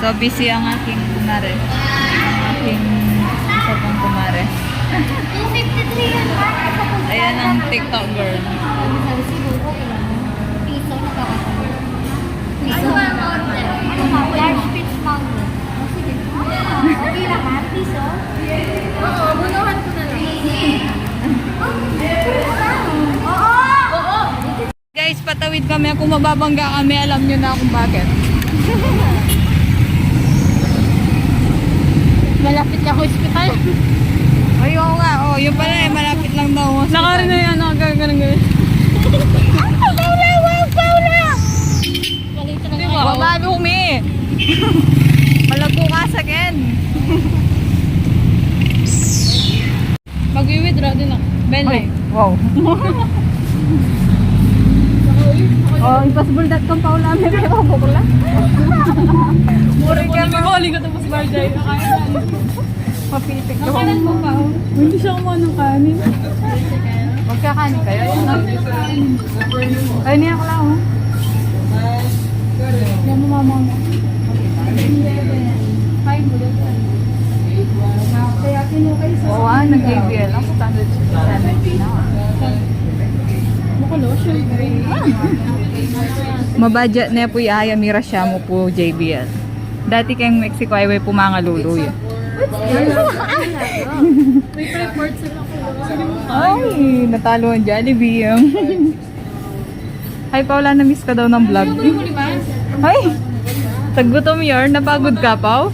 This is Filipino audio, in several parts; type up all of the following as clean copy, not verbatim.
So, busy ang aking kumare. Ang aking isa pang kumare. 253 yan ba? Ayan ang TikTok girl. Piso na kakasama. Piso? Ano ba ang order? Ano ba? Large fish mango. Sige. Okay lang ha? Piso? Oo, bunuhan ko na lang. Oo! Guys, patawid kami. Kung mababangga kami, alam nyo na kung bakit. Malapit na hospital. Ay, oo nga. Oh, yun pala eh. Malapit lang daw. Nakarin na yan, ganun. Paula! Wow, Paula! Galit na nga. Huwag babi humi. Malago ka sa Ken. Mag-withdraw din ako. Ay, wow. Oh, impossible.com Paula. May mga bukla. Mura ko na bali ka tapos barjay. Mapitik ko. Nakanan mo pa. Hindi siya kumuha ng kanin. Magkakanin kayo? Ay, niya ko lang. Oh. Yan mo mama mo. Kain mo dito. Kaya kinukay sa... Oo, nag-JBL. Ang 170 na. Mukha lotion. Mabadya na po Yaya Mira siya mo po JBL. Dati kayong Mexico ay way pumangaluluyo. May report sila ko. Ay, natalo ang Jollibee. Hi Paula, na-miss ka daw ng vlog. Hindi mo lima? Ay, taggutom yarn. Napagod ka, Pao?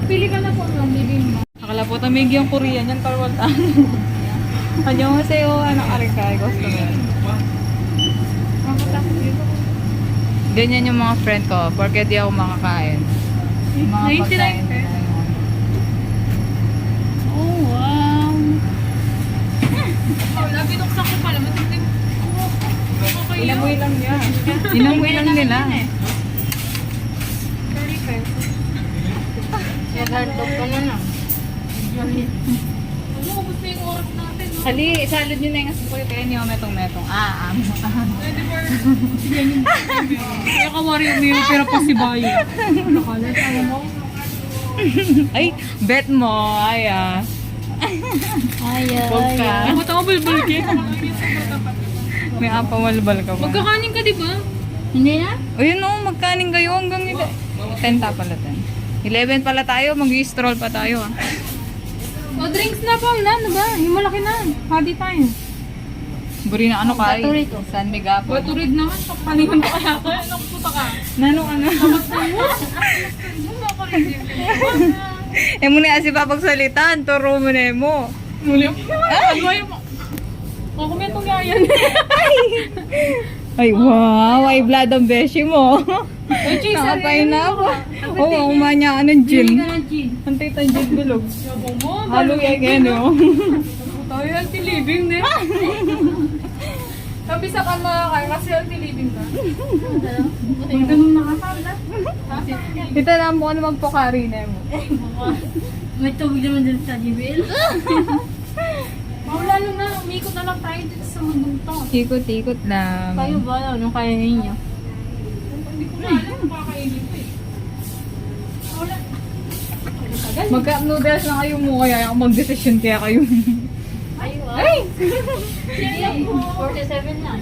Pili ka na po ng living mo. Akala po tamig yung Korean yan, karwaltan. Kanya mo sa'yo, anak arikay, gusto mo yan. Ganyan yung mga friend ko, porque di ako makakain. Mga pagkain. Oh, wow. Wala, binuksan ko pala. Matindi. Inamoy lang niya. Inamoy lang nila. 30 pesos. Nag-hardtop ka na na. Ubus na yung oras natin. No? Hali, salad nyo na yung asipuri kaya niyo metong-metong. Pwede for... Kaya kawari yung pera pa si Bayo. Nakalat, alam mo? Ay, bet mo. Ay, Huwag ka. Ako tama balbal kayo. May apamalbal ka ba? Magkakanin ka, di ba? Hindi na? O yun o, magkaning kayo hanggang 10 pala 10. 11 pala tayo, mag-i-stroll pa tayo. O, drinks na pa. Ano ba? Yung malaki na. Hadi tayo. Buri na ano kayo? Gatorade, oh. San Miguel. Baturid naman. Papalingan ko kaya ko. Anong puta ka? Nano ka na? Eh mo na kasi papagsalitan, turo mo na mo. Muli. Ano yung... O, kung itong yayan. Ay, wow, ay blood ang beshi mo. Ay, cheese. Nakapay na ako. Oo, umanya ka ng gin. Ka ng gin. Antay tayo gin bilog. Yabong mo. Halo yan, no? Tayo healthy living na. Sabi sa kamakay kasi healthy living ka. Ang ganun nakakala. Ito na mo ano magpukari na mo. May tubig naman dun sa JBL. Lalo na, umikot na lang tayo dito sa mundong to. Ikot-ikot lang. Kayo ba? Anong kaya ninyo? Hindi ko na alam kung kakainin ko eh. Wala. Mag-cup noodles lang kayo mo, kaya ako mag-decision kaya kayo. Ay! 47 lang.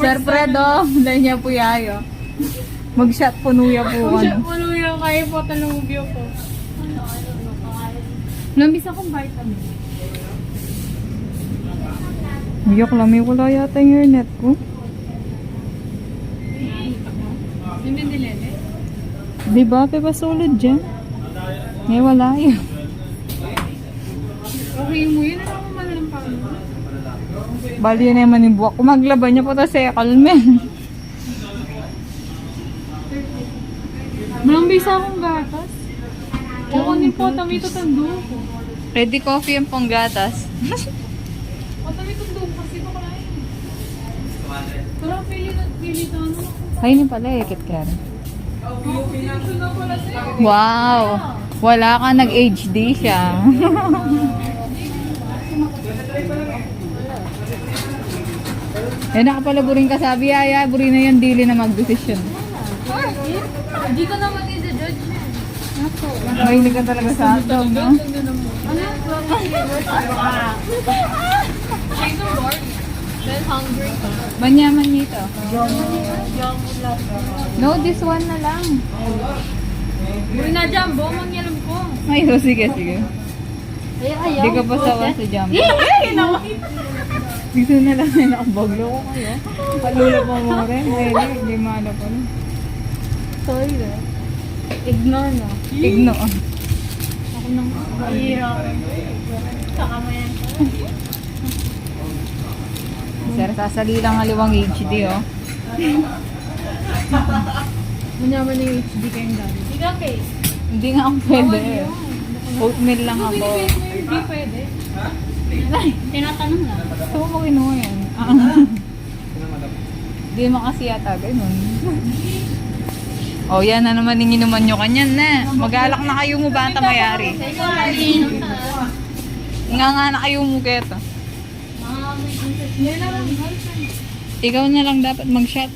Sir Fredo, dahil niya po yayo. Mag-shot po nuya po. Siya Ano. puno yung kaya po talubyo ko. Nambis akong vitamin. Iyak lang, may wala yata yung hairnet ko. Yung binilele. Diba, pepa solid dyan? May wala yun. Okay mo yun. Ano mo man lang pa mo? Bali yun naman yung buwak ko. Maglaban niya po ta sa kalmen. Malambis akong gatas. Kukunin po, tamito tando ko. Ready coffee yung pang gatas. Tamito tando ko kasi ito kalahin. Parang pili na ano. Ay, yun pala eh, Kit Karen. Wow! Wala ka, nag-HD siya. Eh, nakapalaburin ka sabi, Yaya. Burin na yung dili na mag-decision. Hindi ko naman i-judge yan. Mahilig ka talaga sa hotdog, no? Then hungry ka. Banyaman nito. No, this one na lang. Uy na Jumbo, mangyalam ko. Ay, oh, sige, sige. Ay, ayaw. Hindi ka pa sawa sa jump. Gusto na lang na nakabaglo ko kayo. Palula pa mo rin. Ay, hindi maala pa rin. Sorry na. Ignore na. Igno. Ako nang mahirap. Kakamayan ko. Sir, sasali lang aliwang HD, oh. Manyaman na yung HD kayong dami. Sige, okay. Hindi nga ako pwede. Oatmeal lang ako. Hindi pwede. Tinatanong na. Gusto mo kinuha yan. Hindi mo kasi yata ganun. Oh, yan na naman yung inuman nyo kanyan na. Mag-alak na kayo mo ba ang tamayari? Nga na kayo mo keto. Ikaw na lang dapat mag-shot.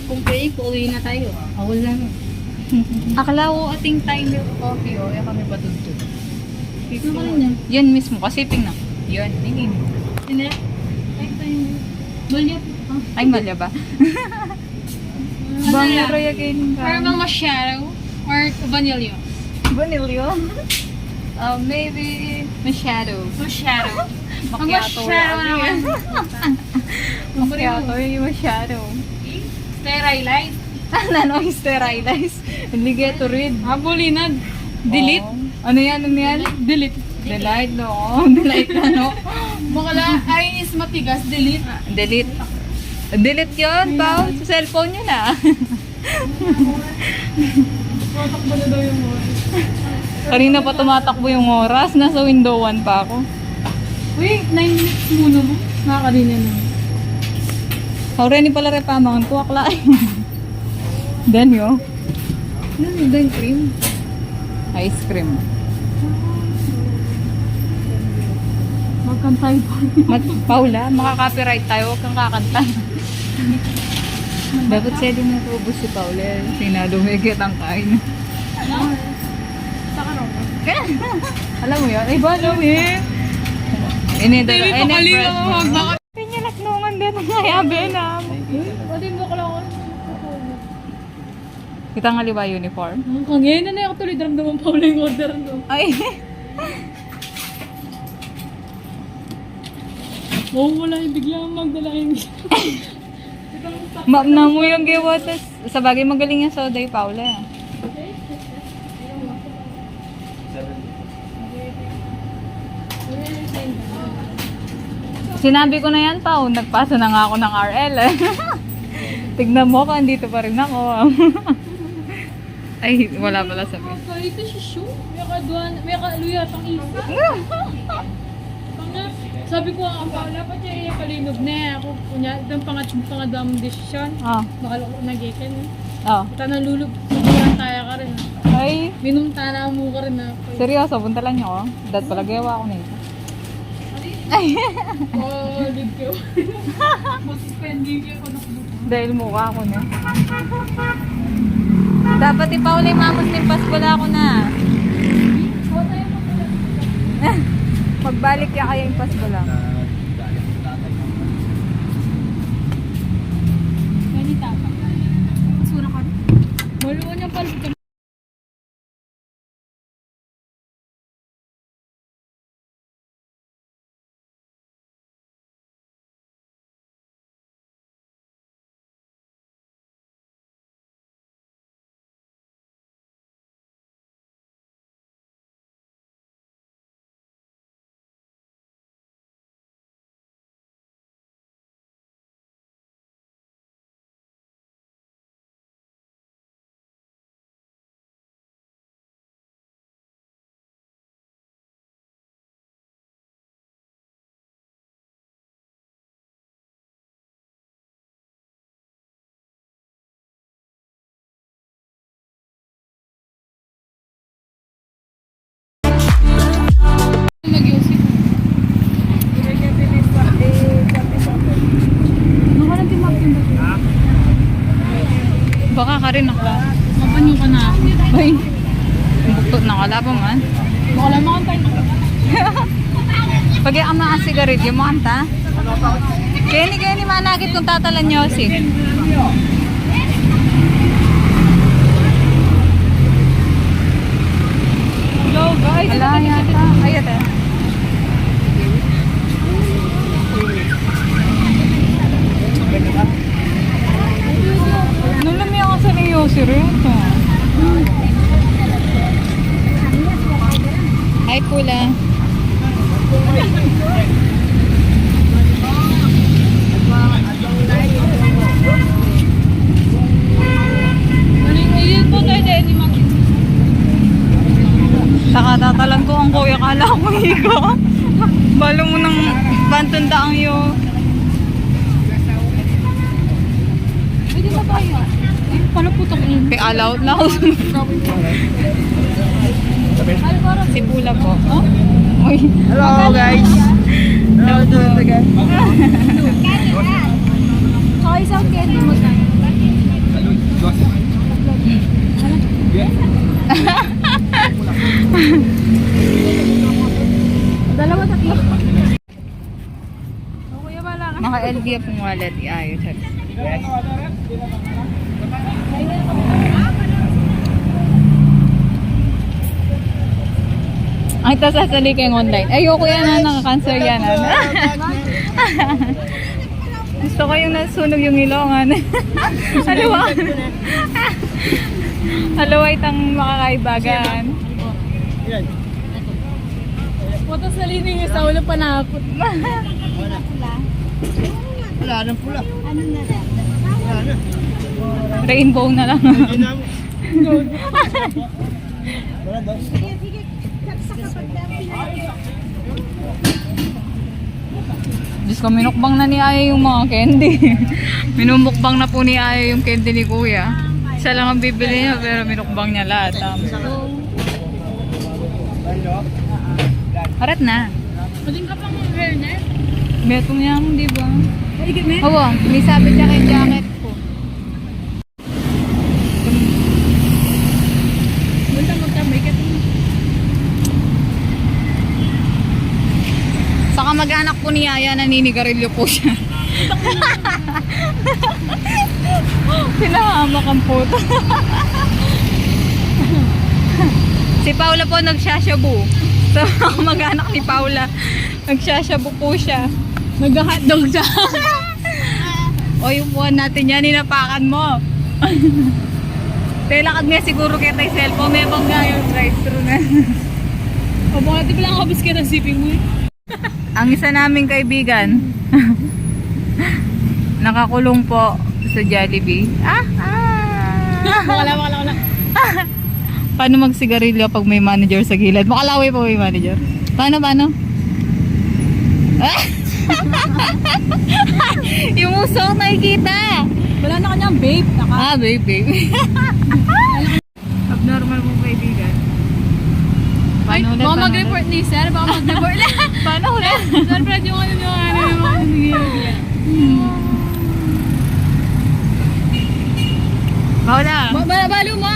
Kung pwede, pauwi na tayo. Awal na nun. Akala ko ating time milk coffee, oh. Yan kami patutod. Ano ka rin yan? Yan mismo, kasi tingnan. Yan, tingin. Hindi. Ay, ito yung... Bulya. Ay, malya ba? Bang roya kayo ng Caramel macchiato or vanilla? Vanilyo? Maybe Macchiato. Macchiato. Macchiato. Macchiato naman. Macchiato, yung Macchiato. Sterilized. Ano yung sterilized? Hindi get to read. Habulinan. Delete. Oh. Ano yan? Ano yan? Delete. Delight, no? Delight na, no? Bakala, ay is matigas. Delete. Delete. Delete yun, Pao. Sa cellphone yun, ah. Matakbo na daw yung oras. Kanina pa tumatakbo yung oras. Nasa window 1 pa ako. Uy, 9 minutes muna mo. Nakakarina na. Already pala repamangan ko, akla. Then yo. Then cream. Ice cream. Magkantay pa. Paula, makaka-copyright tayo. Huwag kang kakanta. Dapat sa'yo din natubos si Paula. Sinadumigit ang kain. Saka raw. Alam mo yun? Ay, ba alam eh. Ini Hindi pa kalina mo. Bakit? Kanya laknungan din ang ayabe na. Pwede mo ka lang ako. Kita nga liba uniform. Ang kangin na ako tuloy. Daramdaman pa ulit yung order no. Ay. Oo, wala yung bigla magdala yung... Map na mo yung giwatas. Sa bagay magaling yan sa Oday Paula. Sinabi ko na yan, Pao. Nagpasa na nga ako ng RL. Tignan mo ka, andito pa rin ako. Ay, wala pala sabi. Ito si Shu. May kaluya pang isip. Sabi ko ang Paula pa siya kalinog na ako. Kunya, itong pangadam desisyon. Ah, Makaloko na gikan. ah. Ito nalulog. Sobrang taya ka rin. Ay, Minum tana mo ka rin. seryoso, punta lang niyo ako. Dad pala gawa ako nito. Ay, Oh, lid ko. Mas-spending ko na. dahil mukha ako na. Dapat ipauli mamos ng Paskola ako na. Magbalik ya kayo yung Paskola. Ganita pa. Masura ka. Maluwan yung palito. ka rin ako. Mapanyo ka na ako. Ay, buktot na kala pa man. Baka lang makantay na. Pag yung mga sigarilyo mo, anta? Kenny, manakit kung tatalan niyo si. Hello guys. Ala, yata. Ayat eh. Nulami ako sa niyo si Rito. Hi, Pula. Maling po tayo dahil ni Maki. Saka tatalan ko ang kuya, kala ko higo. Balo mo ng pantunda ang iyo. Pwede ba tayo? Paano putok yun? Kay all out na ako. Si Pula po. Oh? Uy. Hello guys. Hello to guys. Saka isang candy mo tayo. Dalawa, tatlo. O kuya, wala ka. Mga LDF ng wallet, iayos. Ang tasasali kayong online. Ayoko yan na, nakaka-cancer yan. Gusto ko yung nasunog yung ilongan. Halawa. Halawa itang makakaibagan. Puto sa lining yung sa ulo panakot. Wala nang pula. Ano na lang? Wala na. Rainbow na lang. Hindi na. Wala daw. Diyos ko, minukbang na ni Aya yung mga candy. Minumukbang na po ni Aya yung candy ni Kuya. Isa lang ang bibili niya pero minukbang niya lahat. Arat na. Maling ka pang hairnet? Betong niya mo, di ba? Higit na Oo, may sabi siya kay jacket ko. Punta magkamay ka. Saka mag-anak po ni Aya, naninigarilyo po siya. Pinahamak ang puto. Si Paula po nagsashabu. So, mag-anak ni Paula, nagsashabu po siya. Mag-hotdog siya. O yung buwan natin yan, ninapakan mo. Telakad nga siguro kita yung cellphone, may bang nga yung drive-thru na. O baka di pala ako biscuit ang siping mo eh. Ang isa naming kaibigan, nakakulong po sa Jollibee. Wala. Paano magsigarilyo pag may manager sa gilid? Makalaway po may manager. Paano? Yung usok nakikita. Wala na kanyang babe. Babe. Abnormal mong kaibigan. Ay, Paano baka mag-report ni sir. Baka mag-report na. Paano ulit? Sir, Fred, yung mga Paula. Balo mo.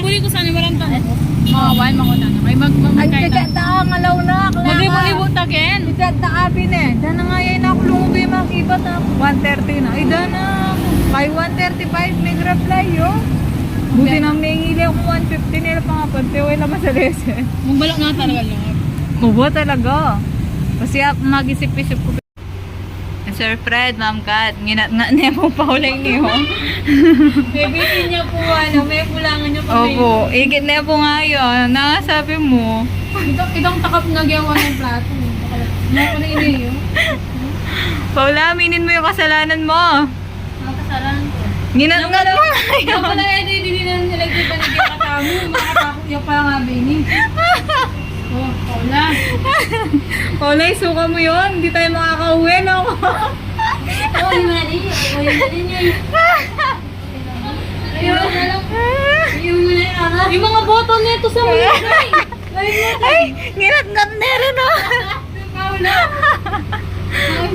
Buli ko sana walang tanong. Mga one, mga una. Ay, magkain na. ang alaw na. Maglibo-libo ta, Ken. Ikat na kapin eh. Dana nga yan ako lumubi mga kibat na. 130 na. Ay, dana. Kay 135 may reply yo. Buti na may ngili ako 150 nila pa nga pante. Wala naman sa lesson. Magbalak na talaga lang. Mubo talaga. Kasi mag-isip-isip ko. Sir Fred, Ma'am Kat, nginat nga niya po paulay niyo. Baby niya po, may kulangan niya pa. Opo, igit na po nga yun. Nakasabi mo. Itong takap na gawa ng plato. Ano ko na iniyo? Paula, aminin mo yung kasalanan mo. Ang kasalanan ko. Nginat nga mo nga Yung yun. pala hindi na nilagay pa ni Katamo. Makakapakot yung pala nga Benny. Oh, Paula. Paula, isuka mo yun. Hindi tayo makakauwi, no? Oo, yung mali. Oo, yung mali niya. Ayun na lang. Yung mali na. Yung mga bottle nito sa mga Ay, nginat-ngat meron, no? Paula.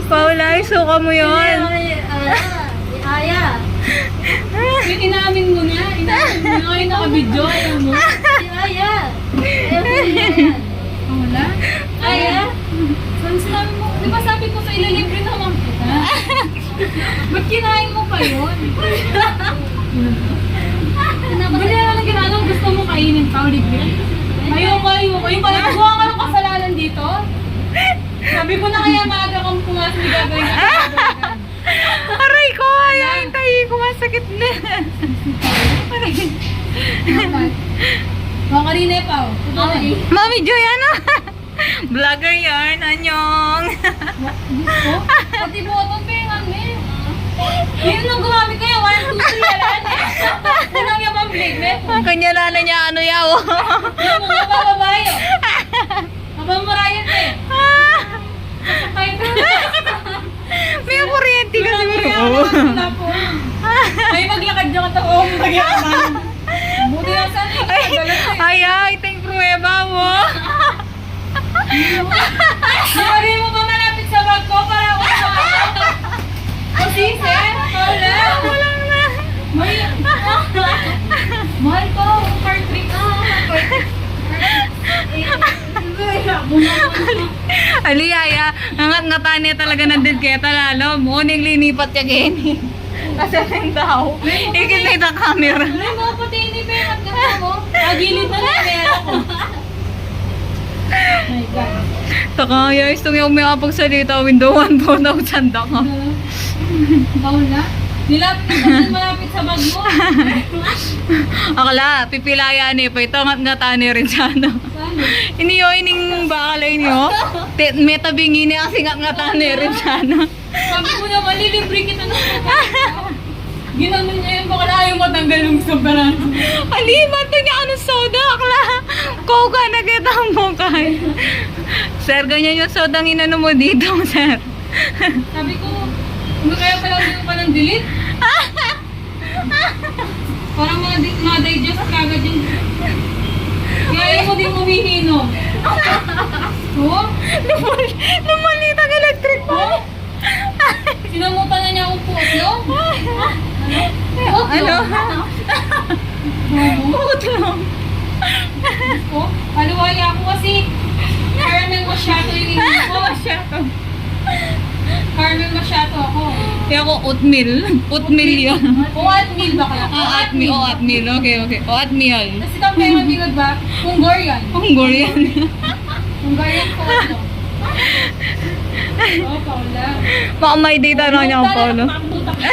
Paula, isuka mo yun. Aya. Inamin mo na. Inamin mo na. Ngayon nakabidyo. Ayaw mo. Si Aya. Ayaw ko niya yan. Wala? Aya? Saan sinabi mo? Di ba sabi ko sa ililibre naman kita? Ba't kinain mo pa yun? Bali na lang ginanong gusto mo kainin pa. Libre. Ayoko. Yung pala gawa ka ng kasalanan dito? Sabi ko na kaya maaga kang pumasok. Hindi gagawin ka. Aray ko, ay, tayo ko masakit na. Aray. Mga kanina pa. Mami Joy, ano? Vlogger yarn, anyong. Gusto? Pati botong pengan eh. Yun nung gumamit kayo, 1, 2, 3, alaan eh. Unang yung pang-blade, me. Kanya na niya, ano yaw. Yung mga bababae, oh. Habang marayat eh. Sakay ko. May kuryente ka siguro. Wala po. May maglakad dyan ka taong magyakaman. Buti na saan eh. Ay, thank pruweba mo. Sorry mo ba malapit sa bag ko para ako sa o sise? Wala. Walang na. Mahal ko. Heart rate. Aliyaya, nangat nga tani talaga nandun kaya talalo mo. Ning linipat niya gini. Kasi rin daw. Ikita camera. Ay, mga puti ni Berat ka mo. Agilid na lang meron ko. My God. Takaya, istong yung may kapagsalita, window 1,000 ka. Bawal na? Malapit sa bag mo. Akala, pipilaya ni pa ito nga tani rin sana. Saan? Iniyo, ining bakalay niyo. May tabingi ni kasi nga tani rin sana. Sabi ko naman, lilibre kita ng ginanon niya yung baka ayaw matanggal yung sobrang. Halima, ito niya ano soda, akla. Koga, nakita mo kay. Sir, ganyan yung soda ang inano mo dito, sir. Sabi ko, ano kaya pala hindi ko pa ng delete? Parang ma-digest kagad yung... Kaya ayaw mo din umihinom. Oh? Lumalit ang electric Oh? Sinamutan na niya akong puto? Ano? Oo. Puto. Oh, paluwaya ako kasi caramel macchiato yung inom ko. Caramel macchiato ako. Kaya ako oatmeal. Oatmeal yun. O oatmeal ba kaya? Oatmeal. Oatmeal. Okay. Oatmeal. Kasi kang pera bilog ba? Hungarian. Hungarian. Hungarian ko ano. Oh, Paula. Baka may data na niya ang Paulo. Paula.